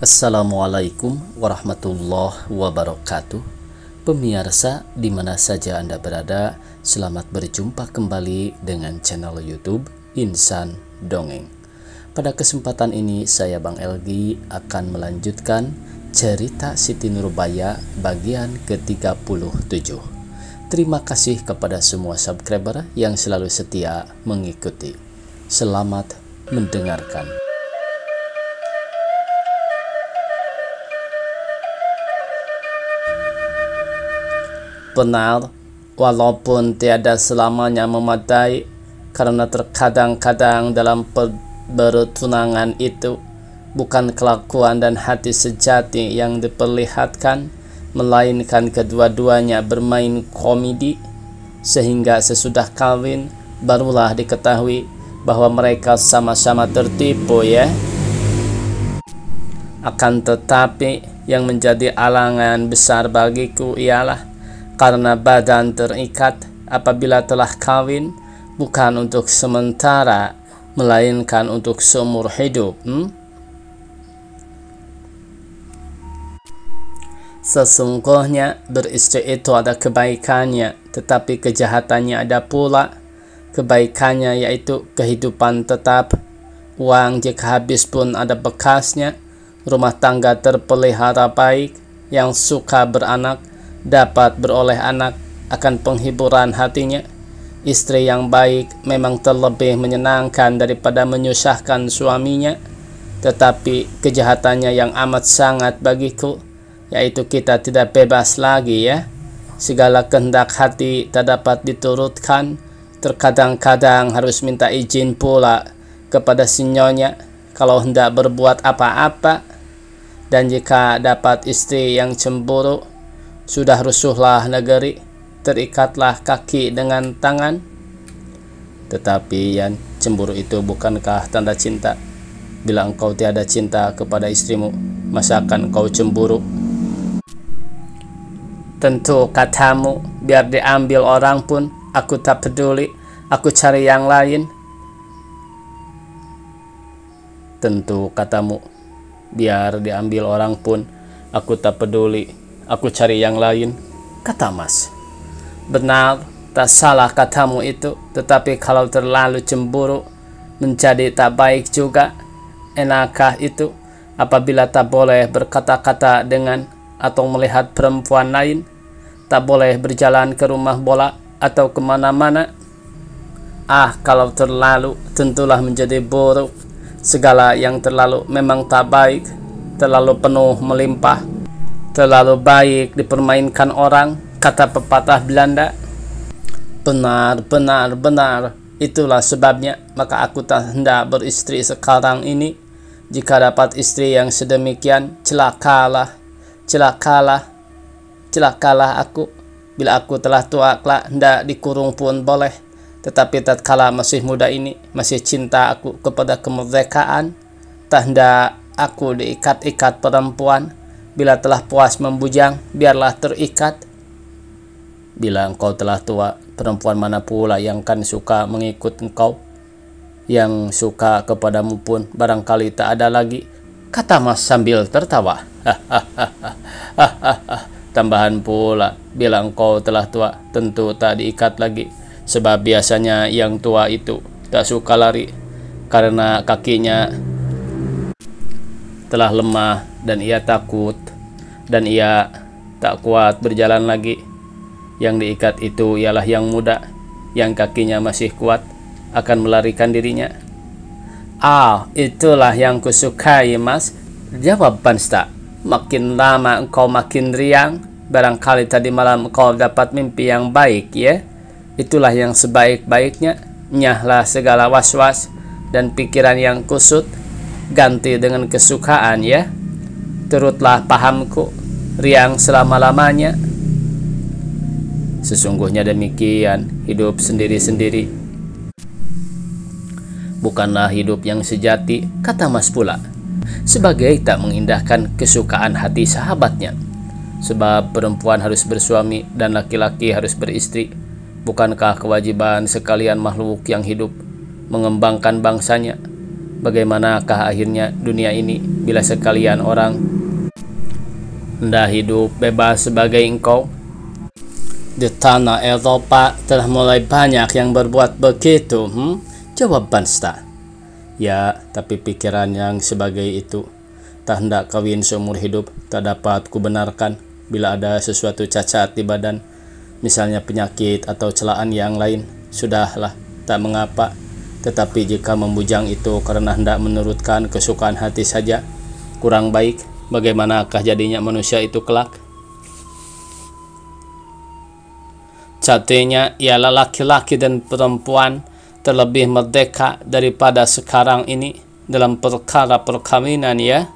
Assalamualaikum warahmatullahi wabarakatuh. Pemirsa di mana saja Anda berada, selamat berjumpa kembali dengan channel YouTube Insan Dongeng. Pada kesempatan ini saya Bang Elgi akan melanjutkan cerita Siti Nurbaya bagian ke-37. Terima kasih kepada semua subscriber yang selalu setia mengikuti. Selamat mendengarkan. Benar, walaupun tiada selamanya memadai, karena terkadang-kadang dalam bertunangan itu bukan kelakuan dan hati sejati yang diperlihatkan, melainkan kedua-duanya bermain komedi, sehingga sesudah kawin barulah diketahui bahwa mereka sama-sama tertipu ya. Akan tetapi yang menjadi alangan besar bagiku ialah karena badan terikat apabila telah kawin bukan untuk sementara, melainkan untuk seumur hidup. Sesungguhnya beristri itu ada kebaikannya, tetapi kejahatannya ada pula. Kebaikannya yaitu kehidupan tetap, uang jika habis pun ada bekasnya, rumah tangga terpelihara baik, yang suka beranak dapat beroleh anak, akan penghiburan hatinya. Istri yang baik memang terlebih menyenangkan daripada menyusahkan suaminya, tetapi kejahatannya yang amat sangat bagiku, yaitu kita tidak bebas lagi ya. Segala kehendak hati tak dapat diturutkan, terkadang-kadang harus minta izin pula kepada si nyonya kalau hendak berbuat apa-apa. Dan jika dapat istri yang cemburu, sudah rusuhlah negeri, terikatlah kaki dengan tangan. Tetapi yang cemburu itu bukankah tanda cinta? Bila engkau tiada cinta kepada istrimu, masakan kau cemburu? Tentu katamu, biar diambil orang pun aku tak peduli, aku cari yang lain. Tentu katamu, biar diambil orang pun aku tak peduli, aku cari yang lain, kata Mas. Benar, tak salah katamu itu, tetapi kalau terlalu cemburu menjadi tak baik juga. Enakkah itu apabila tak boleh berkata-kata dengan atau melihat perempuan lain, tak boleh berjalan ke rumah bola atau kemana-mana? Kalau terlalu tentulah menjadi buruk. Segala yang terlalu memang tak baik, terlalu penuh melimpah, terlalu baik dipermainkan orang, kata pepatah Belanda. Benar. Itulah sebabnya maka aku tak hendak beristri sekarang ini. Jika dapat istri yang sedemikian, celakalah aku. Bila aku telah tua kelak, hendak dikurung pun boleh. Tetapi tatkala masih muda ini, masih cinta aku kepada kemerdekaan, tak hendak aku diikat-ikat perempuan. Bila telah puas membujang, biarlah terikat. Bila engkau telah tua, perempuan mana pula yang kan suka mengikut engkau? Yang suka kepadamu pun barangkali tak ada lagi, kata Mas sambil tertawa. Tambahan pula, bila engkau telah tua, tentu tak diikat lagi. Sebab biasanya yang tua itu tak suka lari, karena kakinya telah lemah dan ia takut, dan ia tak kuat berjalan lagi. Yang diikat itu ialah yang muda, yang kakinya masih kuat, akan melarikan dirinya. Itulah yang kusukai Mas, jawab Bansta. Makin lama engkau makin riang, barangkali tadi malam engkau dapat mimpi yang baik ya. Itulah yang sebaik-baiknya. Nyahlah segala was-was dan pikiran yang kusut, ganti dengan kesukaan ya. Turutlah pahamku, riang selama-lamanya. Sesungguhnya demikian hidup sendiri-sendiri, bukanlah hidup yang sejati, kata Mas pula, sebagai tak mengindahkan kesukaan hati sahabatnya. Sebab perempuan harus bersuami dan laki-laki harus beristri. Bukankah kewajiban sekalian makhluk yang hidup mengembangkan bangsanya? Bagaimanakah akhirnya dunia ini bila sekalian orang hendak hidup bebas sebagai engkau? Di tanah Eropa telah mulai banyak yang berbuat begitu. Jawab Bansta. Ya, tapi pikiran yang sebagai itu, tak hendak kawin seumur hidup, tak dapat kubenarkan bila ada sesuatu cacat di badan, misalnya penyakit atau celaan yang lain. Sudahlah, tak mengapa. Tetapi jika membujang itu karena hendak menurutkan kesukaan hati saja, kurang baik. Bagaimanakah jadinya manusia itu kelak? Jadinya ialah laki-laki dan perempuan terlebih merdeka daripada sekarang ini dalam perkara perkawinan, ya.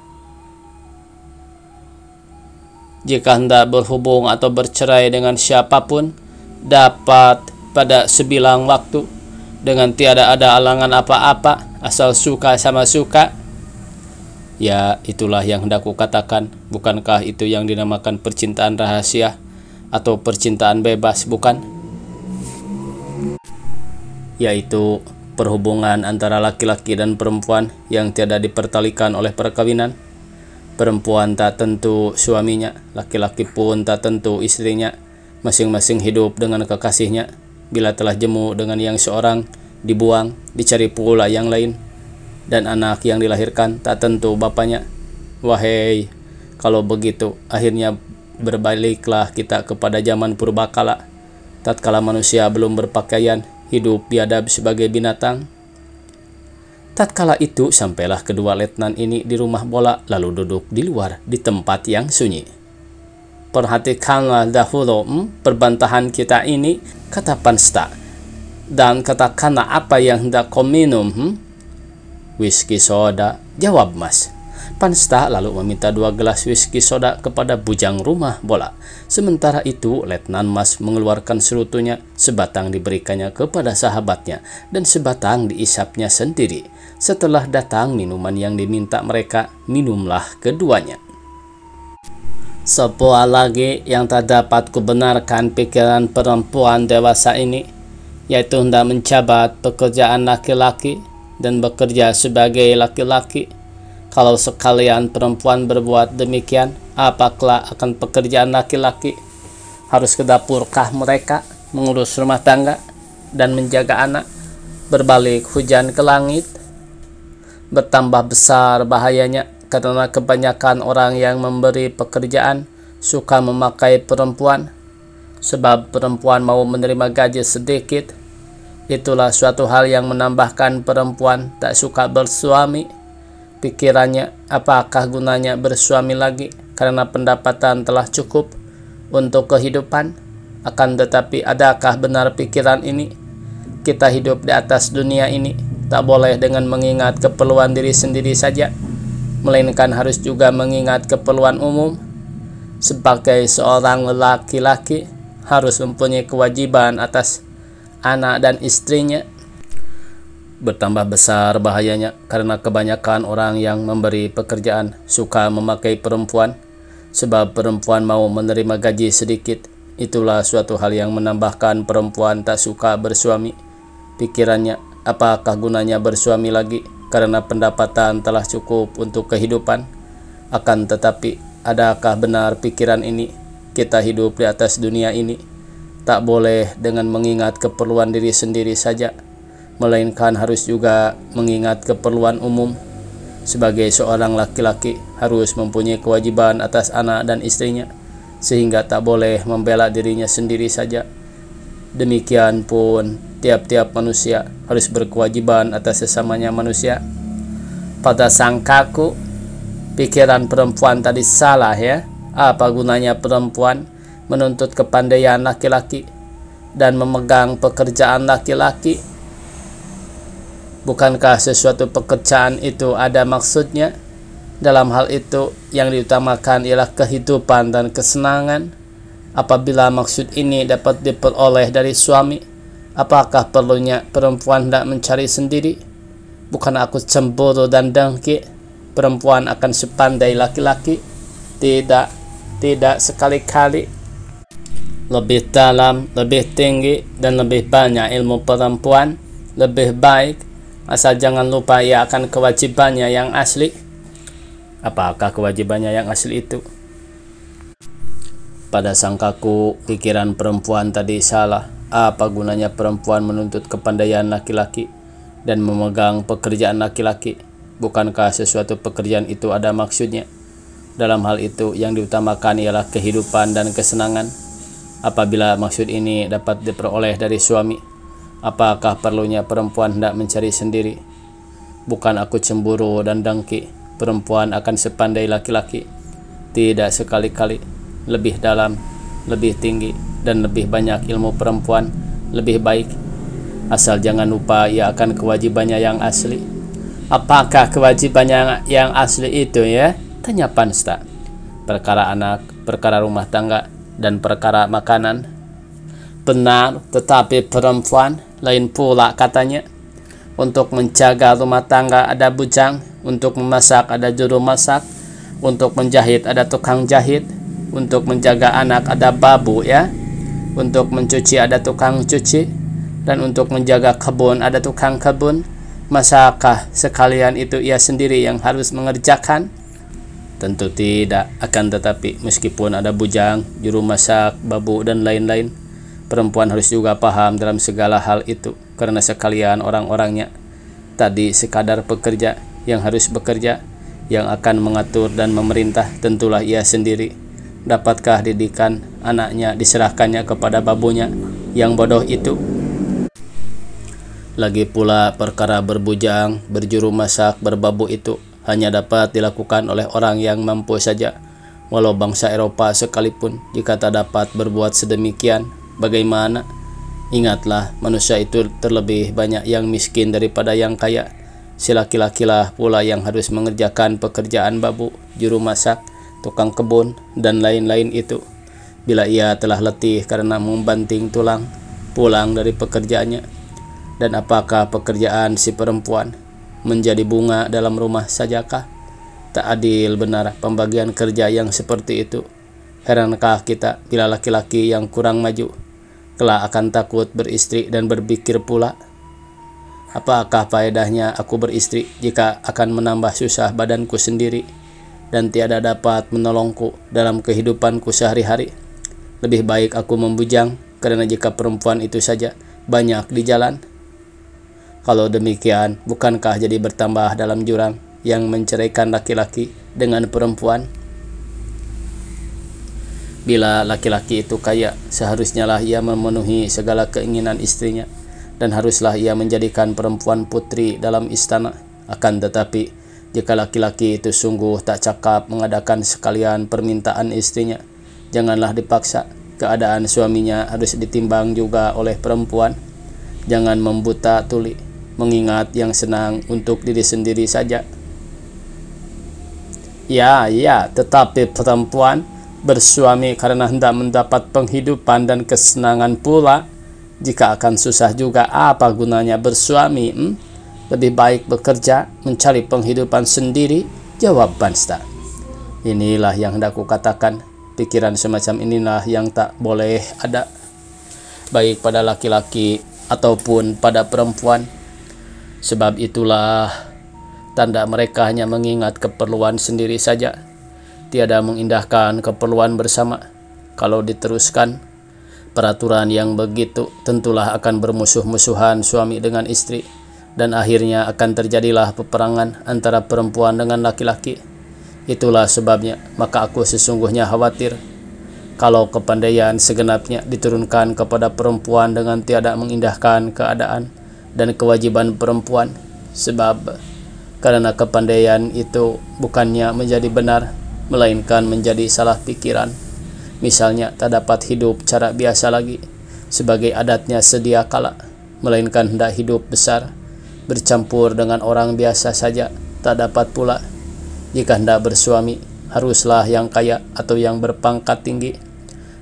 Jika hendak berhubung atau bercerai dengan siapapun, dapat pada sebilang waktu, dengan tiada ada alangan apa-apa, asal suka sama suka. Ya, itulah yang hendak kukatakan. Bukankah itu yang dinamakan percintaan rahasia atau percintaan bebas, bukan? Yaitu perhubungan antara laki-laki dan perempuan yang tiada dipertalikan oleh perkawinan. Perempuan tak tentu suaminya, laki-laki pun tak tentu istrinya. Masing-masing hidup dengan kekasihnya. Bila telah jemu dengan yang seorang, dibuang, dicari pula yang lain. Dan anak yang dilahirkan tak tentu bapaknya. Wahai, kalau begitu akhirnya berbaliklah kita kepada zaman purbakala, tatkala manusia belum berpakaian, hidup biadab sebagai binatang. Tatkala itu sampailah kedua letnan ini di rumah bola, lalu duduk di luar di tempat yang sunyi. Perhatikanlah dahulu perbantahan kita ini, kata Bansta, dan katakanlah apa yang hendak kau minum. Whisky soda, jawab Mas. Bansta lalu meminta 2 gelas whisky soda kepada bujang rumah bola. Sementara itu Letnan Mas mengeluarkan serutunya, sebatang diberikannya kepada sahabatnya dan sebatang diisapnya sendiri. Setelah datang minuman yang diminta mereka, minumlah keduanya. Sebuah lagi yang tak dapat kubenarkan pikiran perempuan dewasa ini, yaitu hendak mencabat pekerjaan laki-laki dan bekerja sebagai laki-laki. Kalau sekalian perempuan berbuat demikian, apakah akan pekerjaan laki-laki? Harus ke dapurkah mereka, mengurus rumah tangga dan menjaga anak? Berbalik hujan ke langit? Bertambah besar bahayanya karena kebanyakan orang yang memberi pekerjaan suka memakai perempuan, sebab perempuan mau menerima gaji sedikit. Itulah suatu hal yang menambahkan perempuan tak suka bersuami. Pikirannya, apakah gunanya bersuami lagi karena pendapatan telah cukup untuk kehidupan? Akan tetapi adakah benar pikiran ini? Kita hidup di atas dunia ini tak boleh dengan mengingat keperluan diri sendiri saja, melainkan harus juga mengingat keperluan umum. Sebagai seorang laki-laki harus mempunyai kewajiban atas anak dan istrinya. Bertambah besar bahayanya karena kebanyakan orang yang memberi pekerjaan suka memakai perempuan, sebab perempuan mau menerima gaji sedikit. Itulah suatu hal yang menambahkan perempuan tak suka bersuami. Pikirannya, apakah gunanya bersuami lagi karena pendapatan telah cukup untuk kehidupan? Akan tetapi adakah benar pikiran ini? Kita hidup di atas dunia ini tak boleh dengan mengingat keperluan diri sendiri saja, melainkan harus juga mengingat keperluan umum. Sebagai seorang laki-laki harus mempunyai kewajiban atas anak dan istrinya, sehingga tak boleh membela dirinya sendiri saja. Demikian pun tiap-tiap manusia harus berkewajiban atas sesamanya manusia. Pada sangkaku pikiran perempuan tadi salah, ya. Apa gunanya perempuan menuntut kepandaian laki-laki dan memegang pekerjaan laki-laki? Bukankah sesuatu pekerjaan itu ada maksudnya? Dalam hal itu yang diutamakan ialah kehidupan dan kesenangan. Apabila maksud ini dapat diperoleh dari suami, apakah perlunya perempuan hendak mencari sendiri? Bukan aku cemburu dan dengki perempuan akan sepandai laki-laki. Tidak sekali-kali. Lebih dalam, lebih tinggi, dan lebih banyak ilmu perempuan lebih baik Asal jangan lupa ia akan kewajibannya yang asli. Apakah kewajibannya yang asli itu? Pada sangkaku pikiran perempuan tadi salah. Apa gunanya perempuan menuntut kepandaian laki-laki dan memegang pekerjaan laki-laki? Bukankah sesuatu pekerjaan itu ada maksudnya? Dalam hal itu yang diutamakan ialah kehidupan dan kesenangan. Apabila maksud ini dapat diperoleh dari suami, apakah perlunya perempuan hendak mencari sendiri? Bukan aku cemburu dan dengki perempuan akan sepandai laki-laki. Tidak, sekali-kali. Lebih dalam, lebih tinggi, dan lebih banyak ilmu perempuan lebih baik. Asal jangan lupa ia akan kewajibannya yang asli. Apakah kewajibannya yang asli itu ya? Tanya Pansta. Perkara anak, perkara rumah tangga, dan perkara makanan. Benar, tetapi perempuan lain pula katanya. Untuk menjaga rumah tangga ada bujang, untuk memasak ada juru masak, untuk menjahit ada tukang jahit, untuk menjaga anak ada babu ya, untuk mencuci ada tukang cuci, dan untuk menjaga kebun ada tukang kebun. Masakah sekalian itu ia sendiri yang harus mengerjakan? Tentu tidak. Akan tetapi meskipun ada bujang, juru masak, babu, dan lain-lain, perempuan harus juga paham dalam segala hal itu, karena sekalian orang-orangnya tadi sekadar pekerja yang harus bekerja, yang akan mengatur dan memerintah tentulah ia sendiri. Dapatkah didikan anaknya diserahkannya kepada babunya yang bodoh itu? Lagi pula perkara berbujang, berjuru masak, berbabu itu hanya dapat dilakukan oleh orang yang mampu saja. Walau bangsa Eropa sekalipun, jika tak dapat berbuat sedemikian, bagaimana? Ingatlah, manusia itu terlebih banyak yang miskin daripada yang kaya. Si laki-lakilah pula yang harus mengerjakan pekerjaan babu, juru masak, tukang kebun, dan lain-lain itu. Bila ia telah letih karena membanting tulang, pulang dari pekerjaannya. Dan apakah pekerjaan si perempuan? Menjadi bunga dalam rumah sajakah? Tak adil benar pembagian kerja yang seperti itu. Herankah kita bila laki-laki yang kurang maju kelak akan takut beristri dan berpikir pula, apakah faedahnya aku beristri jika akan menambah susah badanku sendiri dan tiada dapat menolongku dalam kehidupanku sehari-hari? Lebih baik aku membujang, karena jika perempuan itu saja banyak di jalan. Kalau demikian, bukankah jadi bertambah dalam jurang yang menceraikan laki-laki dengan perempuan? Bila laki-laki itu kaya, seharusnya lah ia memenuhi segala keinginan istrinya, dan haruslah ia menjadikan perempuan putri dalam istana. Akan tetapi, jika laki-laki itu sungguh tak cakap mengadakan sekalian permintaan istrinya, janganlah dipaksa. Keadaan suaminya harus ditimbang juga oleh perempuan. Jangan membuta tuli, mengingat yang senang untuk diri sendiri saja. Ya, tetapi perempuan bersuami karena hendak mendapat penghidupan dan kesenangan pula. Jika akan susah juga, apa gunanya bersuami? Lebih baik bekerja, mencari penghidupan sendiri, jawab Pansta. Inilah yang hendak kukatakan. Pikiran semacam inilah yang tak boleh ada, baik pada laki-laki ataupun pada perempuan. Sebab itulah tanda mereka hanya mengingat keperluan sendiri saja, tiada mengindahkan keperluan bersama. Kalau diteruskan, peraturan yang begitu tentulah akan bermusuh-musuhan suami dengan istri, dan akhirnya akan terjadilah peperangan antara perempuan dengan laki-laki. Itulah sebabnya maka aku sesungguhnya khawatir kalau kepandaian segenapnya diturunkan kepada perempuan dengan tiada mengindahkan keadaan dan kewajiban perempuan. Sebab karena kepandaian itu bukannya menjadi benar, melainkan menjadi salah pikiran. Misalnya tak dapat hidup cara biasa lagi sebagai adatnya sedia kala, melainkan hendak hidup besar, bercampur dengan orang biasa saja tak dapat pula. Jika hendak bersuami, haruslah yang kaya atau yang berpangkat tinggi.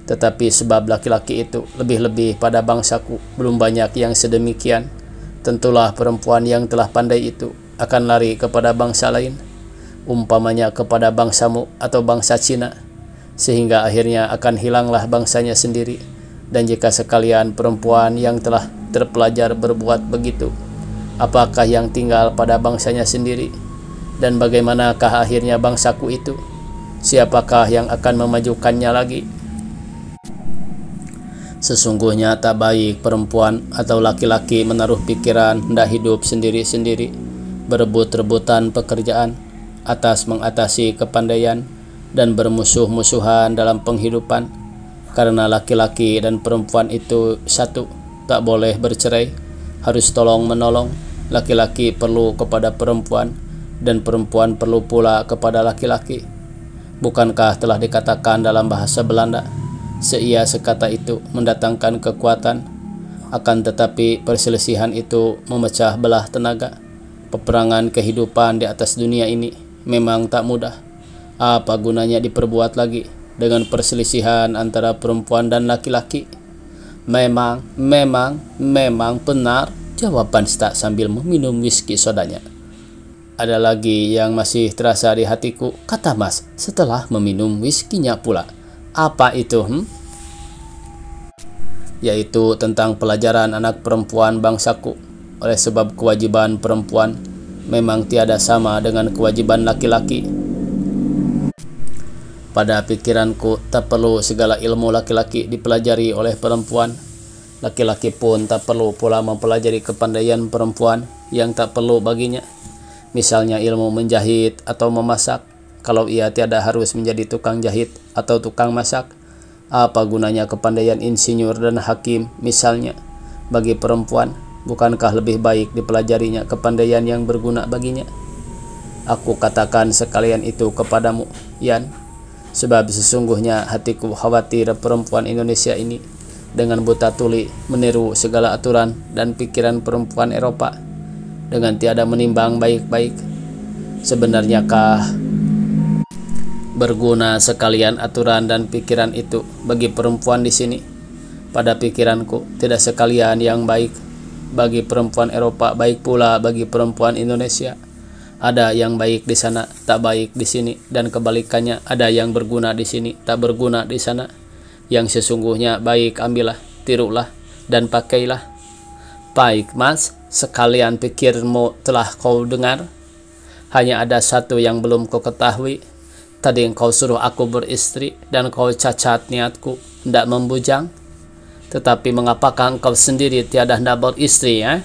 Tetapi sebab laki-laki itu lebih-lebih pada bangsaku belum banyak yang sedemikian, tentulah perempuan yang telah pandai itu akan lari kepada bangsa lain, umpamanya kepada bangsamu atau bangsa Cina, sehingga akhirnya akan hilanglah bangsanya sendiri. Dan jika sekalian perempuan yang telah terpelajar berbuat begitu, Apakah yang tinggal pada bangsanya sendiri? Dan bagaimanakah akhirnya bangsaku itu? Siapakah yang akan memajukannya lagi? Sesungguhnya tak baik perempuan atau laki-laki menaruh pikiran hendak hidup sendiri-sendiri, berebut-rebutan pekerjaan atas mengatasi kepandaian, dan bermusuh-musuhan dalam penghidupan. Karena laki-laki dan perempuan itu satu, tak boleh bercerai, harus tolong-menolong. Laki-laki perlu kepada perempuan, dan perempuan perlu pula kepada laki-laki. Bukankah telah dikatakan dalam bahasa Belanda, seia sekata itu mendatangkan kekuatan, akan tetapi perselisihan itu memecah belah tenaga. Peperangan kehidupan di atas dunia ini memang tak mudah. Apa gunanya diperbuat lagi dengan perselisihan antara perempuan dan laki-laki? Memang benar, jawaban Sta sambil meminum whisky sodanya. Ada lagi yang masih terasa di hatiku, kata Mas setelah meminum whiskynya pula. Apa itu? Yaitu tentang pelajaran anak perempuan bangsaku. Oleh sebab kewajiban perempuan memang tiada sama dengan kewajiban laki-laki. Pada pikiranku, tak perlu segala ilmu laki-laki dipelajari oleh perempuan. Laki-laki pun tak perlu pula mempelajari kepandaian perempuan yang tak perlu baginya. Misalnya ilmu menjahit atau memasak. Kalau ia tiada harus menjadi tukang jahit atau tukang masak, apa gunanya kepandaian insinyur dan hakim misalnya? Bagi perempuan, bukankah lebih baik dipelajarinya kepandaian yang berguna baginya? Aku katakan sekalian itu kepadamu, Yan, sebab sesungguhnya hatiku khawatir perempuan Indonesia ini dengan buta tuli meniru segala aturan dan pikiran perempuan Eropa dengan tiada menimbang baik-baik. Sebenarnyakah berguna sekalian aturan dan pikiran itu bagi perempuan di sini? Pada pikiranku, tidak sekalian yang baik bagi perempuan Eropa, baik pula bagi perempuan Indonesia. Ada yang baik di sana, tak baik di sini, dan kebalikannya, ada yang berguna di sini, tak berguna di sana. Yang sesungguhnya baik ambillah, tirulah, dan pakailah. Baik, Mas, sekalian pikirmu telah kau dengar. Hanya ada satu yang belum kau ketahui. Tadi engkau suruh aku beristri dan kau cacat niatku hendak membujang. Tetapi mengapakah engkau sendiri tiada hendak beristri, ya?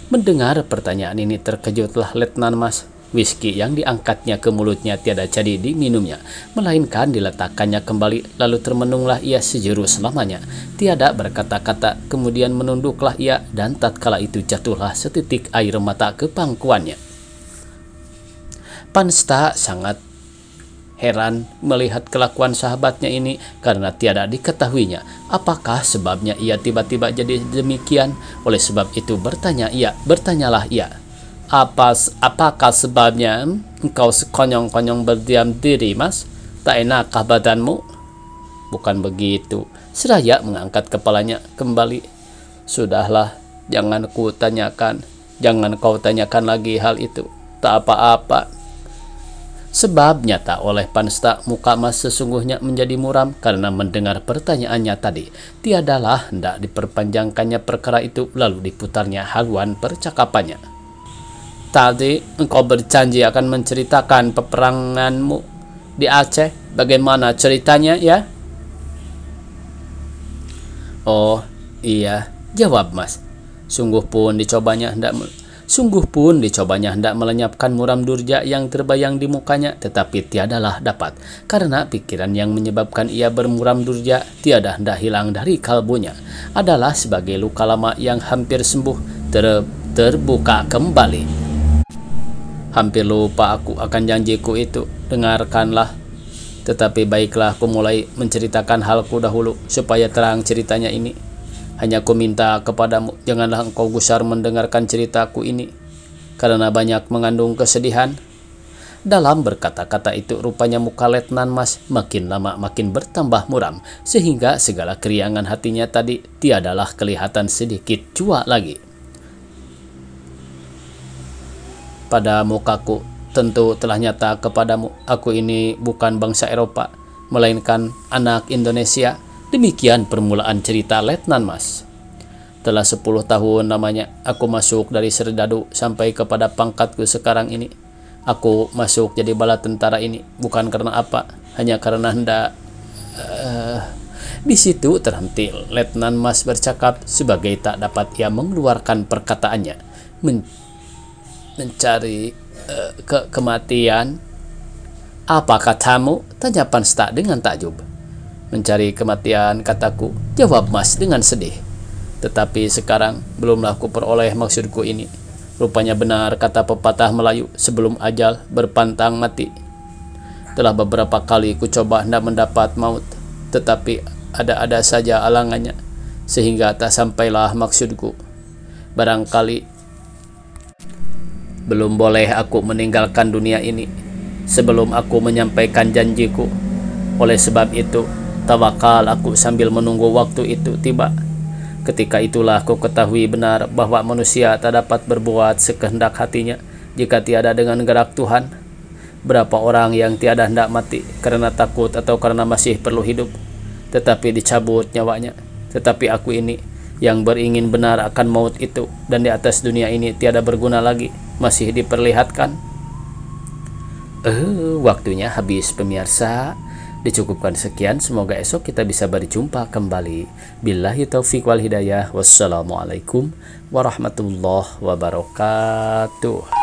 Mendengar pertanyaan ini terkejutlah Letnan Mas. Whisky yang diangkatnya ke mulutnya tiada jadi diminumnya, melainkan diletakkannya kembali, lalu termenunglah ia sejeru selamanya. Tiada berkata-kata, kemudian menunduklah ia, dan tatkala itu jatuhlah setitik air mata ke pangkuannya. Pansta sangat heran melihat kelakuan sahabatnya ini karena tiada diketahuinya apakah sebabnya ia tiba-tiba jadi demikian. Oleh sebab itu bertanyalah ia, apakah sebabnya engkau sekonyong-konyong berdiam diri, Mas? Tak enakkah badanmu? Bukan begitu, seraya mengangkat kepalanya kembali. Sudahlah, jangan kau tanyakan lagi hal itu. Tak apa-apa. Sebab nyata oleh Pansta muka Mas sesungguhnya menjadi muram karena mendengar pertanyaannya tadi. Tiadalah hendak diperpanjangkannya perkara itu, lalu diputarnya haluan percakapannya. Tadi engkau berjanji akan menceritakan peperanganmu di Aceh. Bagaimana ceritanya, ya? Oh iya, jawab Mas. Sungguh pun dicobanya hendak melenyapkan muram durja yang terbayang di mukanya, tetapi tiadalah dapat, karena pikiran yang menyebabkan ia bermuram durja tiada hendak hilang dari kalbunya. Adalah sebagai luka lama yang hampir sembuh terbuka kembali. Hampir lupa aku akan janjiku itu. Dengarkanlah. Tetapi baiklah, aku mulai menceritakan halku dahulu supaya terang ceritanya ini. Hanya ku minta kepadamu, janganlah engkau gusar mendengarkan ceritaku ini, karena banyak mengandung kesedihan. Dalam berkata-kata itu, rupanya muka Letnan Mas makin lama makin bertambah muram, sehingga segala keriangan hatinya tadi tiadalah kelihatan sedikit jua lagi. Pada mukaku tentu telah nyata kepadamu, aku ini bukan bangsa Eropa, melainkan anak Indonesia. Demikian permulaan cerita Letnan Mas. Telah 10 tahun namanya aku masuk dari serdadu sampai kepada pangkatku sekarang ini. Aku masuk jadi bala tentara ini bukan karena apa, hanya karena hendak di situ terhenti. Letnan Mas bercakap sebagai tak dapat ia mengeluarkan perkataannya. Mencari kematian. Apa katamu? Tanya Pansta dengan takjub. Mencari kematian, kataku. Jawab Mas dengan sedih. Tetapi sekarang belumlah aku peroleh maksudku ini. Rupanya benar kata pepatah Melayu, sebelum ajal berpantang mati. Telah beberapa kali ku coba hendak mendapat maut, tetapi ada-ada saja alangannya, sehingga tak sampailah maksudku. Barangkali belum boleh aku meninggalkan dunia ini sebelum aku menyampaikan janjiku. Oleh sebab itu, tawakal aku sambil menunggu waktu itu tiba. Ketika itulah aku ketahui benar bahwa manusia tak dapat berbuat sekehendak hatinya jika tiada dengan gerak Tuhan. Berapa orang yang tiada hendak mati karena takut atau karena masih perlu hidup, tetapi dicabut nyawanya. Tetapi aku ini yang beringin benar akan maut itu, dan di atas dunia ini tiada berguna lagi, masih diperlihatkan. Waktunya habis pemirsa. Dicukupkan sekian, semoga esok kita bisa berjumpa kembali. Billahi taufiq wal hidayah. Wassalamualaikum warahmatullahi wabarakatuh.